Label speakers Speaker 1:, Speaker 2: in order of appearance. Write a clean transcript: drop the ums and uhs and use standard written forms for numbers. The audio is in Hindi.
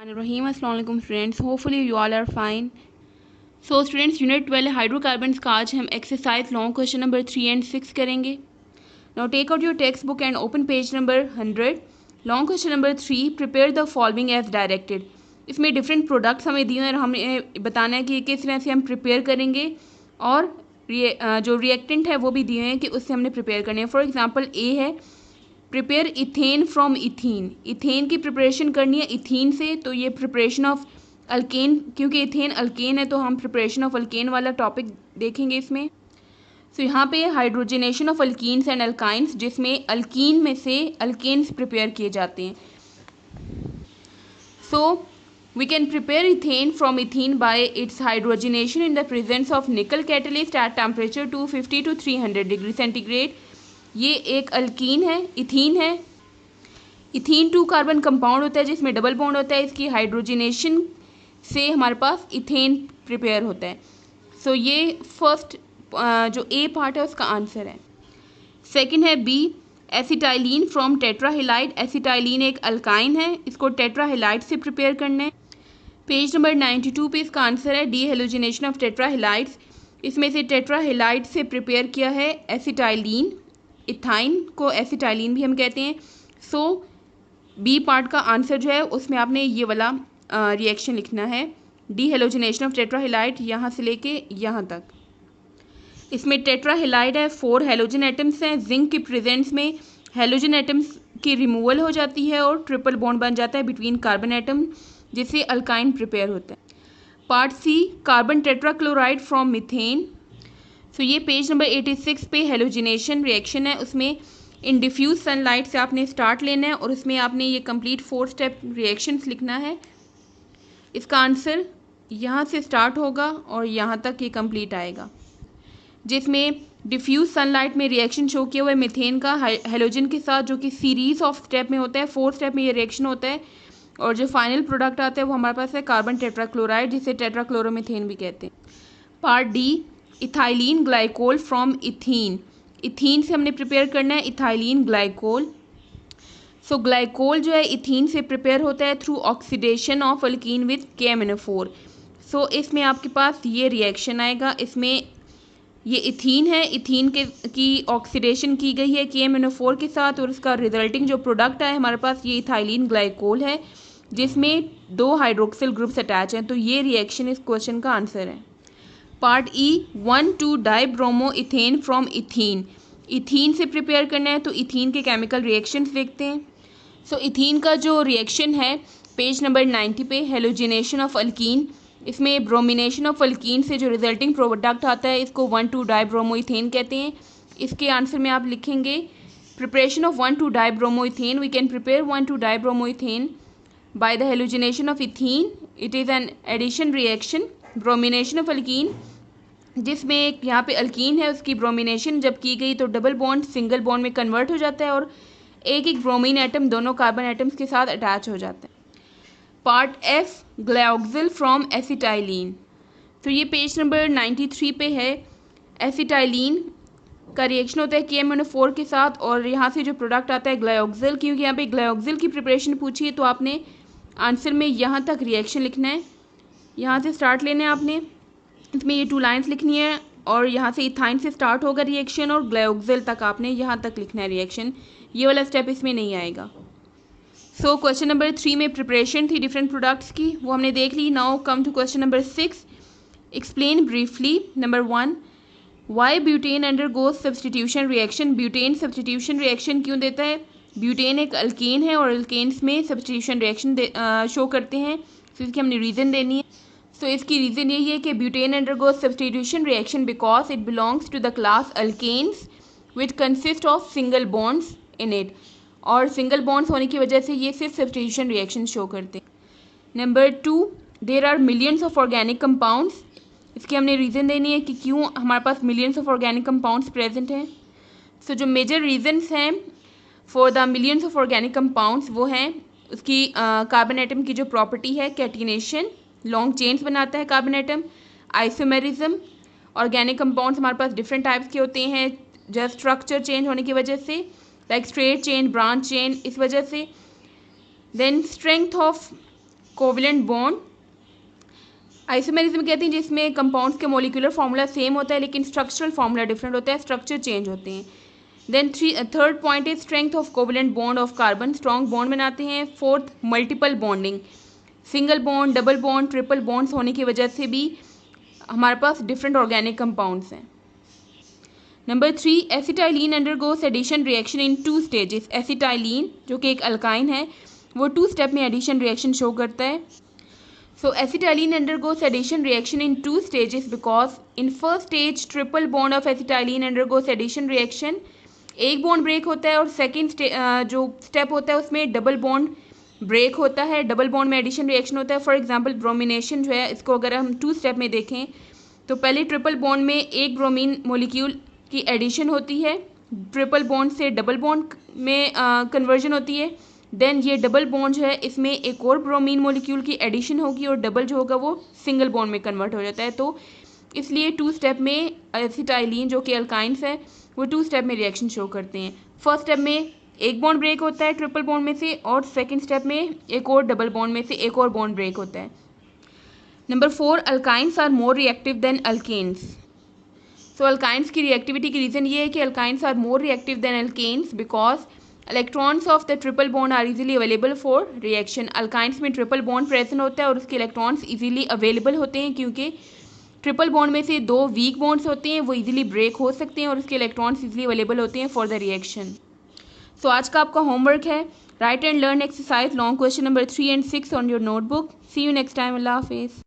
Speaker 1: रहीम अस्सलाम वालेकुम students, hopefully you all are fine. So students, unit 12 hydrocarbons का आज हम exercise long question number 3 and 6 करेंगे। Now take out your textbook and open page number 100। Long question number 3, prepare the following as directed. इसमें डिफरेंट प्रोडक्ट्स हमें दिए हैं और हमें बताना है कि किस तरह से हम प्रिपेयर करेंगे, और जो रिएक्टेंट है वो भी दिए हैं कि उससे हमने प्रिपेयर करने हैं। फॉर एग्जाम्पल ए है, prepare ethane from ethene. Ethane की प्रिपरेशन करनी है इथीन से, तो ये प्रिपरेशन ऑफ अल्केन, क्योंकि इथेन अल्केन है तो हम प्रिपरेशन ऑफ अल्केन वाला टॉपिक देखेंगे इसमें। सो यहाँ पे hydrogenation of alkenes and alkynes, जिसमें अल्कीन में से अल्केन्स प्रिपेयर किए जाते हैं। सो we can prepare ethane from ethene by its hydrogenation in the presence of nickel catalyst at temperature 250 to 300 degree centigrade. ये एक अल्कीन है, इथीन है। इथीन 2 कार्बन कंपाउंड होता है जिसमें डबल बॉन्ड होता है। इसकी हाइड्रोजनेशन से हमारे पास इथेन प्रिपेयर होता है। सो ये फर्स्ट जो ए पार्ट है उसका आंसर है। सेकंड है बी, एसिटाइलिन फ्रॉम टेट्राहेलाइड। एसिटाइलिन एक अल्काइन है, इसको टेट्राहेलाइड से प्रिपेयर करना है। पेज नंबर 92 पे इसका आंसर है डी, हेलोजिनेशन ऑफ टेट्राहेलाइड्स। इसमें से टेट्राहेलाइड से प्रिपेयर किया है एसिटाइलिन। इथाइन को एसिटाइलिन भी हम कहते हैं। सो बी पार्ट का आंसर जो है उसमें आपने ये वाला रिएक्शन लिखना है, डी हेलोजिनेशन ऑफ टेट्राहेलाइड, यहाँ से लेके यहाँ तक। इसमें टेट्राहेलाइड है, 4 हेलोजन एटम्स हैं। जिंक की प्रेजेंस में हेलोजन एटम्स की रिमूवल हो जाती है और ट्रिपल बॉन्ड बन जाता है बिटवीन कार्बन एटम, जिससे अल्काइन प्रिपेयर होता है। Part C, carbon tetrachloride from methane. So ये पेज नंबर 86 पे हेलोजिनेशन रिएक्शन है। उसमें इन डिफ्यूज सनलाइट से आपने स्टार्ट लेना है और उसमें आपने ये कंप्लीट 4 स्टेप रिएक्शंस लिखना है। इसका आंसर यहाँ से स्टार्ट होगा और यहाँ तक ये कंप्लीट आएगा, जिसमें डिफ्यूज सनलाइट में रिएक्शन शो किया हुआ है मीथेन का हेलोजन के साथ, जो कि सीरीज ऑफ स्टेप में होता है। 4 स्टेप में ये रिएक्शन होता है और जो फाइनल प्रोडक्ट आता है वो हमारे पास है कार्बन टेट्राक्लोराइड, जिसे टेट्राक्लोरोमीथेन भी कहते हैं। Part D, ethylene glycol from ethene. Ethene से हमने प्रिपेयर करना है इथाइलिन ग्लाइकोल। सो ग्लाइकोल जो है इथीन से प्रिपेयर होता है through oxidation of alkyne with KMnO4। सो इसमें आपके पास ये रिएक्शन आएगा। इसमें ये इथीन है, इथीन की ऑक्सीडेशन की गई है KMnO4 के साथ और उसका रिजल्टिंग जो प्रोडक्ट है हमारे पास ये इथाइलिन ग्लाइकोल है, जिसमें 2 हाइड्रोक्सिल ग्रुप्स अटैच हैं। तो ये रिएक्शन इस क्वेश्चन का आंसर है। Part E, 1,2 dibromo ethane from ethene. Ethene से प्रिपेयर करना है तो इथीन के केमिकल रिएक्शंस देखते हैं। सो इथीन का जो रिएक्शन है पेज नंबर 90 पे, हेलोजिनेशन ऑफ अल्कीन। इसमें ब्रोमिनेशन ऑफ अल्कीन से जो रिजल्टिंग प्रोडक्ट आता है इसको 1,2 डाइब्रोमो इथेन कहते हैं। इसके आंसर में आप लिखेंगे preparation of 1,2 dibromo ethane. We can prepare 1,2 dibromo ethane by the halogenation of ethene. It is an addition reaction, bromination of alkene, जिसमें एक यहाँ पे अल्कीन है, उसकी ब्रोमिनेशन जब की गई तो डबल बॉन्ड सिंगल बॉन्ड में कन्वर्ट हो जाता है और एक एक ब्रोमीन एटम दोनों कार्बन एटम्स के साथ अटैच हो जाता है। Part F, glycol from acetylene. तो ये पेज नंबर 93 पे है। एसिटाइलिन का रिएक्शन होता है KMnO4 के साथ और यहाँ से जो प्रोडक्ट आता है ग्लाइकोल। क्योंकि यहाँ पे ग्लाइकोल की प्रिपरेशन पूछी है तो आपने आंसर में यहाँ तक रिएक्शन लिखना है, यहाँ से स्टार्ट लेना है आपने। इसमें ये 2 लाइन्स लिखनी है और यहाँ से इथाइन से स्टार्ट होगा रिएक्शन और ग्लाइकोल तक आपने यहाँ तक लिखना है रिएक्शन। ये वाला स्टेप इसमें नहीं आएगा। सो क्वेश्चन नंबर 3 में प्रिपरेशन थी डिफरेंट प्रोडक्ट्स की, वो हमने देख ली। Now come to question number 6, explain briefly. Number 1, why butane undergoes substitution reaction. Butane substitution reaction क्यों देता है? ब्यूटेन एक अल्केन है और अल्केन्स में सब्सटीट्यूशन रिएक्शन शो करते हैं, तो इसकी हमने रीज़न देनी है। सो इसकी रीज़न यही है कि butane undergoes substitution reaction because it belongs to the class alkanes which consist of single bonds in it, और सिंगल बॉन्ड्स होने की वजह से ये सिर्फ सब्सटीट्यूशन रिएक्शन शो करते हैं। Number 2, there are millions of organic compounds. इसकी हमने रीज़न देनी है कि क्यों हमारे पास millions of organic compounds present हैं। सो जो मेजर रीजंस हैं for the millions of organic compounds वो हैं उसकी कार्बन एटम की जो प्रॉपर्टी है कैटिनेशन, लॉन्ग चेन्स बनाता है carbon atom. Isomerism, organic compounds हमारे पास डिफरेंट टाइप्स के होते हैं जस्ट स्ट्रक्चर चेंज होने की वजह से, like straight chain, branch chain, इस वजह से। Then strength of covalent bond isomerism कहते हैं जिसमें कंपाउंड्स के मॉलिक्यूलर फार्मूला सेम होता है लेकिन स्ट्रक्चरल फार्मूला डिफरेंट होता है, स्ट्रक्चर चेंज होते हैं। Then third point is strength of covalent bond of carbon, strong bond बनाते हैं। Fourth multiple bonding, single bond, double bond, triple bonds होने की वजह से भी हमारे पास डिफरेंट ऑर्गेनिक कंपाउंड्स हैं। Number 3, acetylene undergoes addition reaction in 2 stages. Acetylene जो कि एक अल्काइन है वो 2 स्टेप में एडिशन रिएक्शन शो करता है। So acetylene undergoes addition reaction in 2 stages because in first stage triple bond of acetylene undergoes addition reaction, एक बॉन्ड ब्रेक होता है और सेकेंड जो स्टेप होता है उसमें डबल बॉन्ड ब्रेक होता है, डबल बॉन्ड में एडिशन रिएक्शन होता है। फॉर एग्जांपल ब्रोमिनेशन जो है इसको अगर हम 2 स्टेप में देखें तो पहले ट्रिपल बॉन्ड में एक ब्रोमीन मॉलिक्यूल की एडिशन होती है, ट्रिपल बॉन्ड से डबल बॉन्ड में कन्वर्जन होती है। देन ये डबल बॉन्ड जो है इसमें एक और ब्रोमीन मॉलिक्यूल की एडिशन होगी और डबल जो होगा वो सिंगल बॉन्ड में कन्वर्ट हो जाता है। तो इसलिए 2 स्टेप में एसिटाइलिन जो कि अल्काइंस है वो 2 स्टेप में रिएक्शन शो करते हैं। फर्स्ट स्टेप में एक बॉन्ड ब्रेक होता है ट्रिपल बॉन्ड में से और सेकेंड स्टेप में एक और डबल बॉन्ड में से एक और बॉन्ड ब्रेक होता है। Number 4, alkynes are more reactive than alkanes. So alkynes की रिएक्टिविटी की रीज़न ये है कि alkynes are more reactive than alkanes because electrons of the triple bond are easily available for reaction. Alkynes में ट्रिपल बॉन्ड प्रेजेंट होता है और उसके इलेक्ट्रॉन्स इजीली अवेलेबल होते हैं क्योंकि ट्रिपल बॉन्ड में से 2 वीक बॉन्ड्स होते हैं वो इजीली ब्रेक हो सकते हैं और उसके इलेक्ट्रॉन्स इजीली अवेलेबल होते हैं फॉर द रिएक्शन। सो आज का आपका होमवर्क है write and learn exercise long question number 3 and 6 on your notebook. See you next time. अल्लाह हाफिज़।